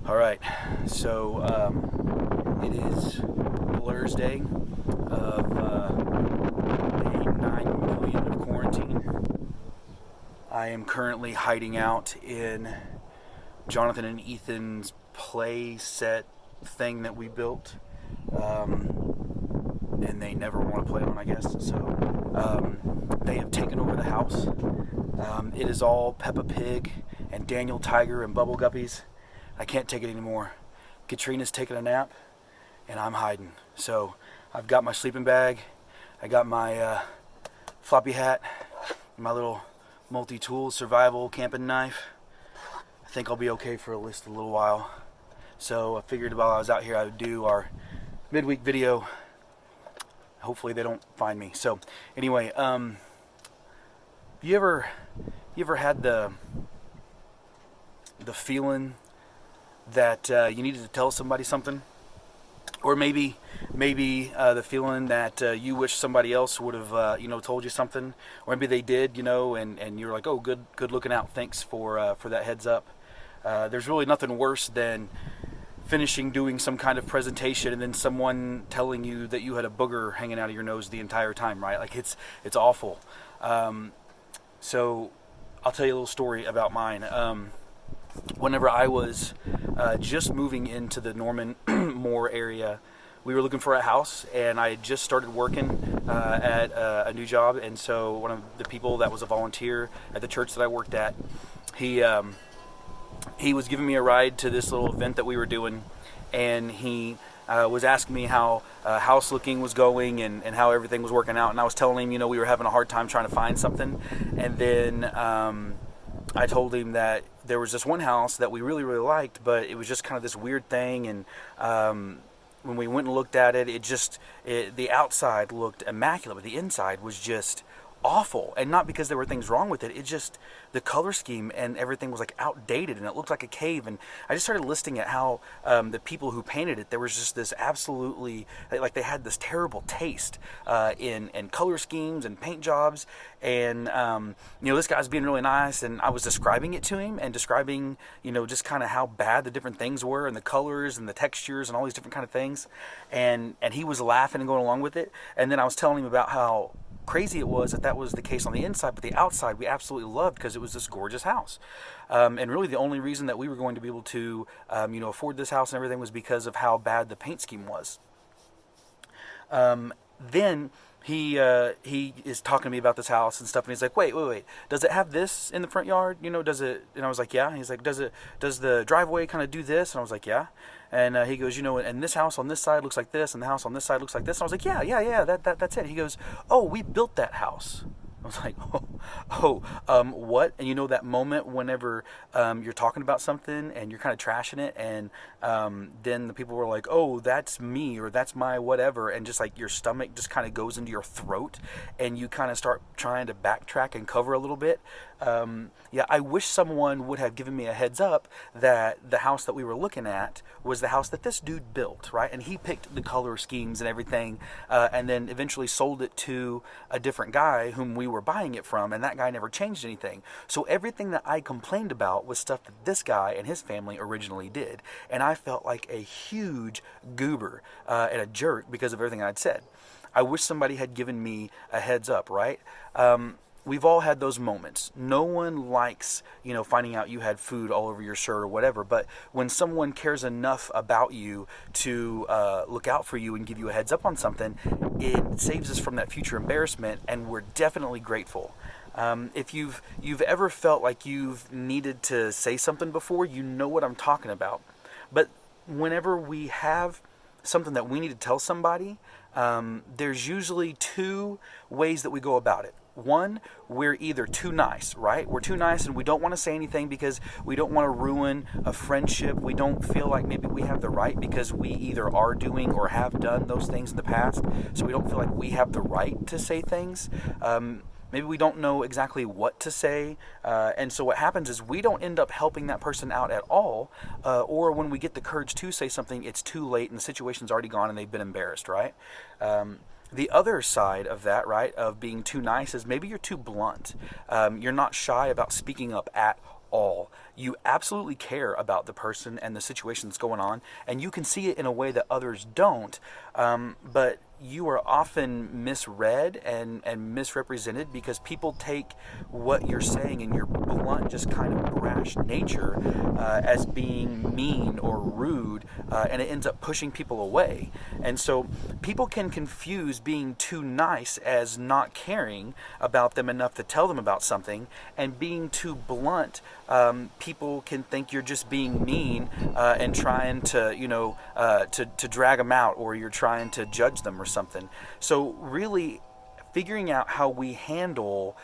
All right, so it is Thursday of day 9 million of quarantine. I am currently hiding out in Jonathan and Ethan's play set thing that we built, and they never want to play on, I guess. So they have taken over the house. It is all Peppa Pig and Daniel Tiger and Bubble Guppies. I can't take it anymore. Katrina's taking a nap, and I'm hiding. So I've got my sleeping bag, I got my floppy hat, my little multi-tool survival camping knife. I think I'll be okay for a little while. So I figured while I was out here I would do our midweek video. Hopefully they don't find me. So anyway, you ever had the feeling that you needed to tell somebody something, or maybe the feeling that you wish somebody else would have told you something, or maybe they did, and you're like, oh, good looking out, thanks for that heads up. There's really nothing worse than finishing doing some kind of presentation and then someone telling you that you had a booger hanging out of your nose the entire time, right? Like it's awful. So I'll tell you a little story about mine. Whenever I was just moving into the Norman Moore area, we were looking for a house, and I had just started working at a new job. And so one of the people that was a volunteer at the church that I worked at, he was giving me a ride to this little event that we were doing, and he was asking me how house looking was going and how everything was working out. And I was telling him, we were having a hard time trying to find something. And then I told him that there was this one house that we really, really liked, but it was just kind of this weird thing. And when we went and looked at it, the outside looked immaculate, but the inside was just awful. And not because there were things wrong with it. It just, the color scheme and everything was like outdated, and it looked like a cave. And I just started listing at how the people who painted it, there was just this absolutely, like they had this terrible taste in color schemes and paint jobs. And this guy's being really nice, and I was describing it to him and describing just kind of how bad the different things were, and the colors and the textures and all these different kind of things. And he was laughing and going along with it. And then I was telling him about how crazy it was that was the case on the inside, but the outside we absolutely loved because it was this gorgeous house. And really the only reason that we were going to be able to afford this house and everything was because of how bad the paint scheme was. Then he is talking to me about this house and stuff, and he's like, wait, does it have this in the front yard? Does it? And I was like, yeah. And he's like, does the driveway kind of do this? And I was like, yeah. And he goes, and this house on this side looks like this, and the house on this side looks like this. And I was like, yeah, that's it. He goes, oh, we built that house. I was like, what? And that moment whenever you're talking about something and you're kind of trashing it, and then the people were like, oh, that's me, or that's my whatever, and just like your stomach just kind of goes into your throat, and you kind of start trying to backtrack and cover a little bit. I wish someone would have given me a heads up that the house that we were looking at was the house that this dude built, right? And he picked the color schemes and everything, and then eventually sold it to a different guy whom we were buying it from, and that guy never changed anything. So everything that I complained about was stuff that this guy and his family originally did, and I felt like a huge goober and a jerk because of everything I'd said. I wish somebody had given me a heads up, right? We've all had those moments. No one likes, finding out you had food all over your shirt or whatever. But when someone cares enough about you to look out for you and give you a heads up on something, it saves us from that future embarrassment, and we're definitely grateful. If you've ever felt like you've needed to say something before, you know what I'm talking about. But whenever we have something that we need to tell somebody, there's usually two ways that we go about it. One, we're either too nice, right? We're too nice and we don't want to say anything because we don't want to ruin a friendship. We don't feel like maybe we have the right because we either are doing or have done those things in the past. So we don't feel like we have the right to say things. Maybe we don't know exactly what to say, and so what happens is we don't end up helping that person out at all, or when we get the courage to say something, it's too late and the situation's already gone and they've been embarrassed, right? The other side of that, right, of being too nice is maybe you're too blunt. You're not shy about speaking up at all. you absolutely care about the person and the situation that's going on, and you can see it in a way that others don't, but you are often misread and misrepresented because people take what you're saying in your blunt, just kind of brash nature as being mean or rude, and it ends up pushing people away. And so people can confuse being too nice as not caring about them enough to tell them about something, and being too blunt, people can think you're just being mean and trying to, to drag them out, or you're trying to judge them or something. So really figuring out how we handle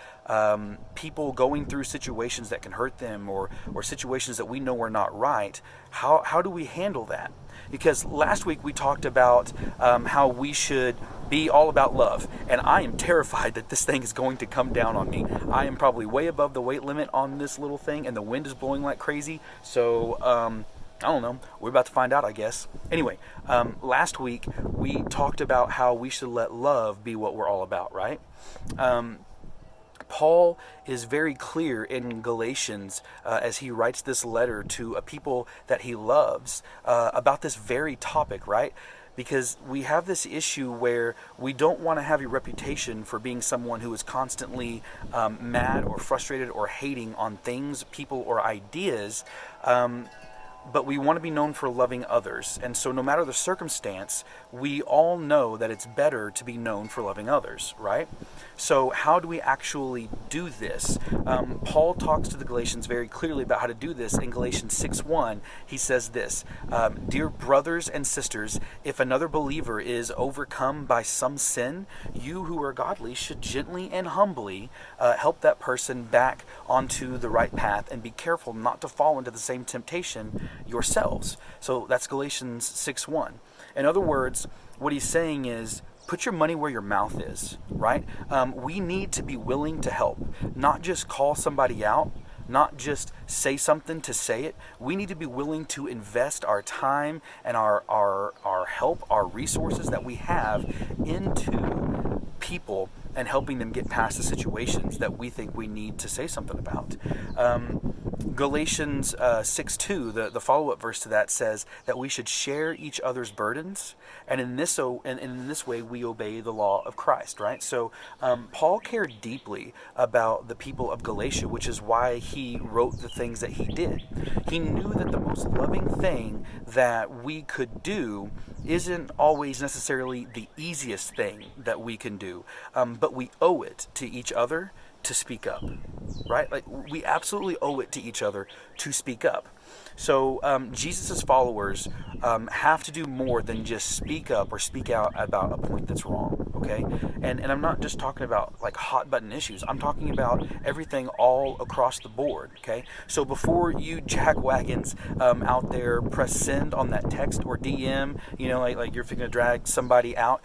people going through situations that can hurt them, or situations that we know are not right, how do we handle that? Because last week we talked about how we should be all about love, and I am terrified that this thing is going to come down on me. I am probably way above the weight limit on this little thing, and the wind is blowing like crazy, so I don't know. We're about to find out, I guess. Anyway, last week we talked about how we should let love be what we're all about, right? Paul is very clear in Galatians as he writes this letter to a people that he loves about this very topic, right? Because we have this issue where we don't want to have a reputation for being someone who is constantly mad or frustrated or hating on things, people, or ideas. But we want to be known for loving others. And so no matter the circumstance, we all know that it's better to be known for loving others, right? So how do we actually do this? Paul talks to the Galatians very clearly about how to do this. In Galatians 6:1, he says this, "Dear brothers and sisters, if another believer is overcome by some sin, you who are godly should gently and humbly help that person back onto the right path, and be careful not to fall into the same temptation yourselves." So that's Galatians 6:1. In other words, what he's saying is, put your money where your mouth is, right? We need to be willing to help, not just call somebody out, not just say something to say it. We need to be willing to invest our time and our help, our resources that we have into people and helping them get past the situations that we think we need to say something about. Galatians 6:2, the follow-up verse to that, says that we should share each other's burdens, and in this way we obey the law of Christ, right? So Paul cared deeply about the people of Galatia, which is why he wrote the things that he did. He knew that the most loving thing that we could do isn't always necessarily the easiest thing that we can do, but we owe it to each other to speak up, right? Like, we absolutely owe it to each other to speak up. So Jesus' followers have to do more than just speak up or speak out about a point that's wrong, okay? And I'm not just talking about like hot button issues. I'm talking about everything all across the board, okay? So before you jackwagons out there press send on that text or DM, like you're going to drag somebody out,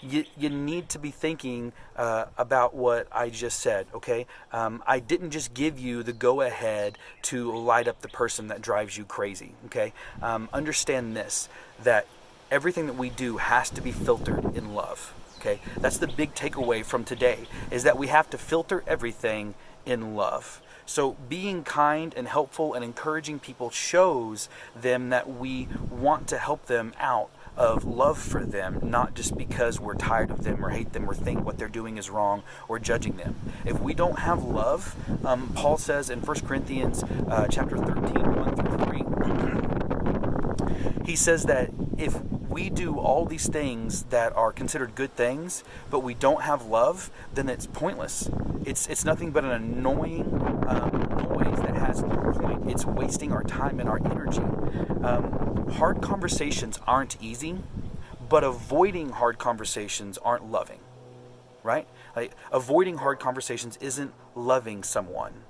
you need to be thinking about what I just said, okay? I didn't just give you the go-ahead to light up the person that drives you crazy, okay? Understand this, that everything that we do has to be filtered in love, okay? That's the big takeaway from today, is that we have to filter everything in love. So being kind and helpful and encouraging people shows them that we want to help them out of love for them, not just because we're tired of them or hate them or think what they're doing is wrong or judging them. If we don't have love, Paul says in 1 Corinthians chapter 13, 1 through 3, he says that if we do all these things that are considered good things, but we don't have love, then it's pointless. It's nothing but an annoying noise that has no point. It's wasting our time and our energy. Hard conversations aren't easy, but avoiding hard conversations aren't loving, right? Like, avoiding hard conversations isn't loving someone.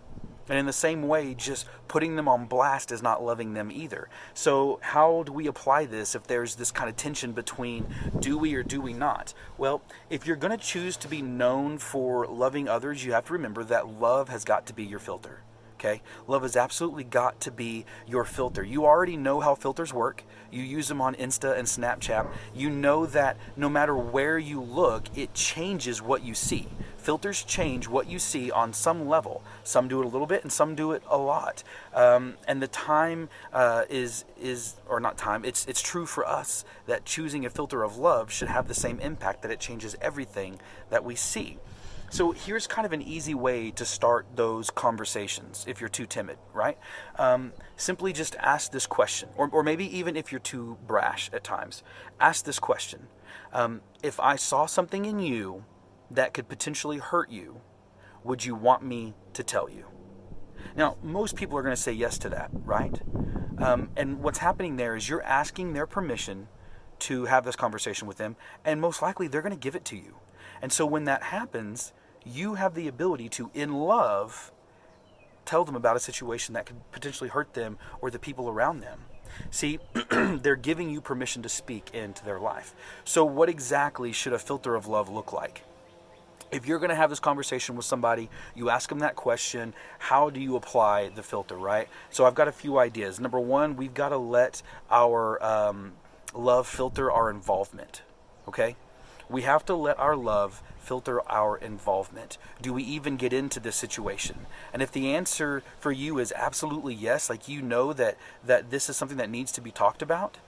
And in the same way, just putting them on blast is not loving them either. So how do we apply this if there's this kind of tension between do we or do we not? Well, if you're going to choose to be known for loving others, you have to remember that love has got to be your filter. Okay? Love has absolutely got to be your filter. You already know how filters work. You use them on Insta and Snapchat. You know that no matter where you look, it changes what you see. Filters change what you see on some level. Some do it a little bit and some do it a lot. And the time or not time, it's true for us that choosing a filter of love should have the same impact, that it changes everything that we see. So here's kind of an easy way to start those conversations if you're too timid, right? Simply just ask this question, or maybe even if you're too brash at times, ask this question. If I saw something in you that could potentially hurt you, would you want me to tell you? Now, most people are going to say yes to that, right? And what's happening there is you're asking their permission to have this conversation with them, and most likely they're going to give it to you. And so when that happens, you have the ability to, in love, tell them about a situation that could potentially hurt them or the people around them. See, they're giving you permission to speak into their life. So what exactly should a filter of love look like? If you're going to have this conversation with somebody, you ask them that question, how do you apply the filter, right? So I've got a few ideas. Number one, we've got to let our love filter our involvement, okay? We have to let our love filter our involvement. Do we even get into this situation? And if the answer for you is absolutely yes, like you know that this is something that needs to be talked about,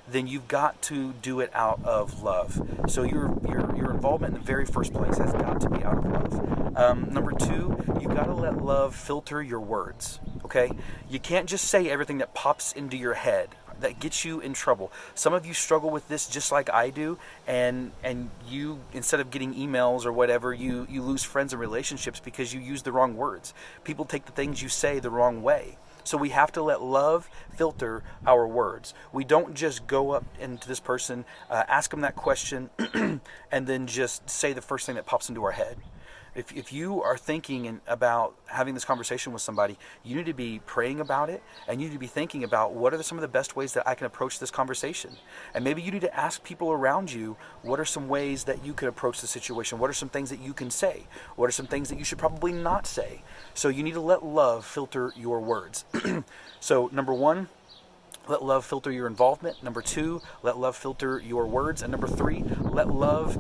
then you've got to do it out of love. So your involvement in the very first place has got to be out of love. Number two, you've got to let love filter your words, okay? You can't just say everything that pops into your head. That gets you in trouble. Some of you struggle with this just like I do, and you, instead of getting emails or whatever, you lose friends and relationships because you use the wrong words. People take the things you say the wrong way. So we have to let love filter our words. We don't just go up into this person, ask them that question, and then just say the first thing that pops into our head. If you are thinking about having this conversation with somebody, you need to be praying about it, and you need to be thinking about what are some of the best ways that I can approach this conversation. And maybe you need to ask people around you, what are some ways that you could approach the situation? What are some things that you can say? What are some things that you should probably not say? So you need to let love filter your words. So number one, let love filter your involvement. Number two, let love filter your words. And number three, let love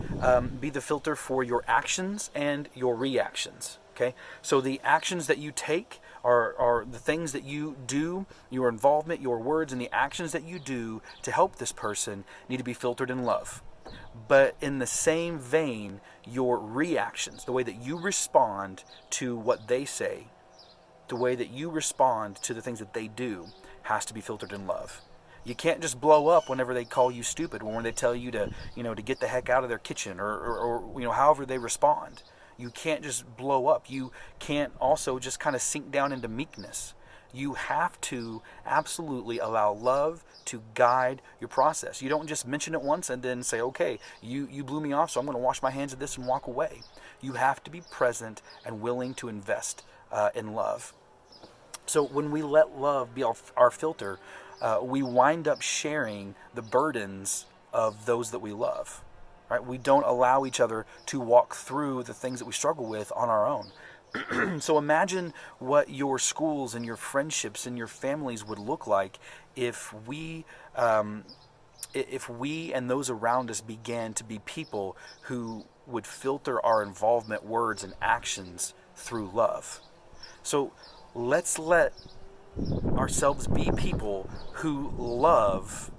be the filter for your actions and your reactions. Okay? So the actions that you take are the things that you do, your involvement, your words, and the actions that you do to help this person need to be filtered in love. But in the same vein, your reactions, the way that you respond to what they say, the way that you respond to the things that they do, has to be filtered in love. You can't just blow up whenever they call you stupid, or when they tell you to get the heck out of their kitchen, or however they respond. You can't just blow up. You can't also just kind of sink down into meekness. You have to absolutely allow love to guide your process. You don't just mention it once and then say, okay, you blew me off, so I'm going to wash my hands of this and walk away. You have to be present and willing to invest in love. So when we let love be our filter, we wind up sharing the burdens of those that we love. Right? We don't allow each other to walk through the things that we struggle with on our own. So imagine what your schools and your friendships and your families would look like if we and those around us began to be people who would filter our involvement, words, and actions through love. So let's let ourselves be people who love.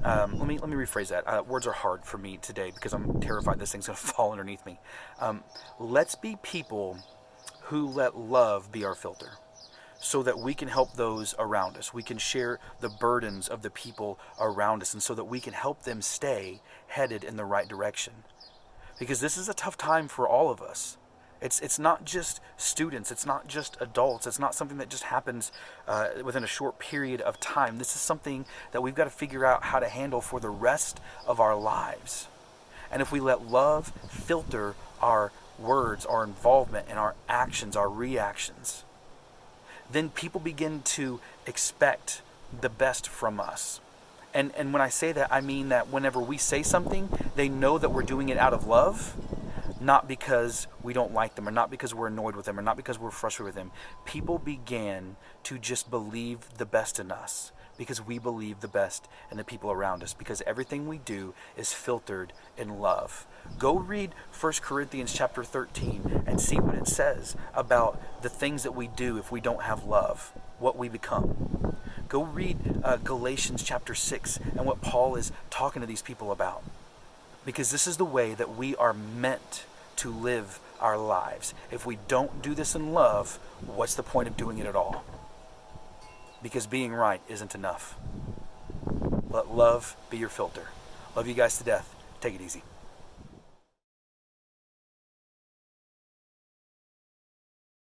Let me rephrase that. Words are hard for me today because I'm terrified this thing's going to fall underneath me. Let's be people who let love be our filter, so that we can help those around us. We can share the burdens of the people around us, and so that we can help them stay headed in the right direction. Because this is a tough time for all of us. It's not just students. It's not just adults. It's not something that just happens within a short period of time. This is something that we've got to figure out how to handle for the rest of our lives. And if we let love filter our words, our involvement, and our actions, our reactions, then people begin to expect the best from us. And when I say that, I mean that whenever we say something, they know that we're doing it out of love, not because we don't like them, or not because we're annoyed with them, or not because we're frustrated with them. People began to just believe the best in us because we believe the best in the people around us, because everything we do is filtered in love. Go read 1 Corinthians chapter 13 and see what it says about the things that we do if we don't have love, what we become. Go read Galatians chapter 6 and what Paul is talking to these people about. Because this is the way that we are meant to live our lives. If we don't do this in love, what's the point of doing it at all? Because being right isn't enough. Let love be your filter. Love you guys to death. Take it easy.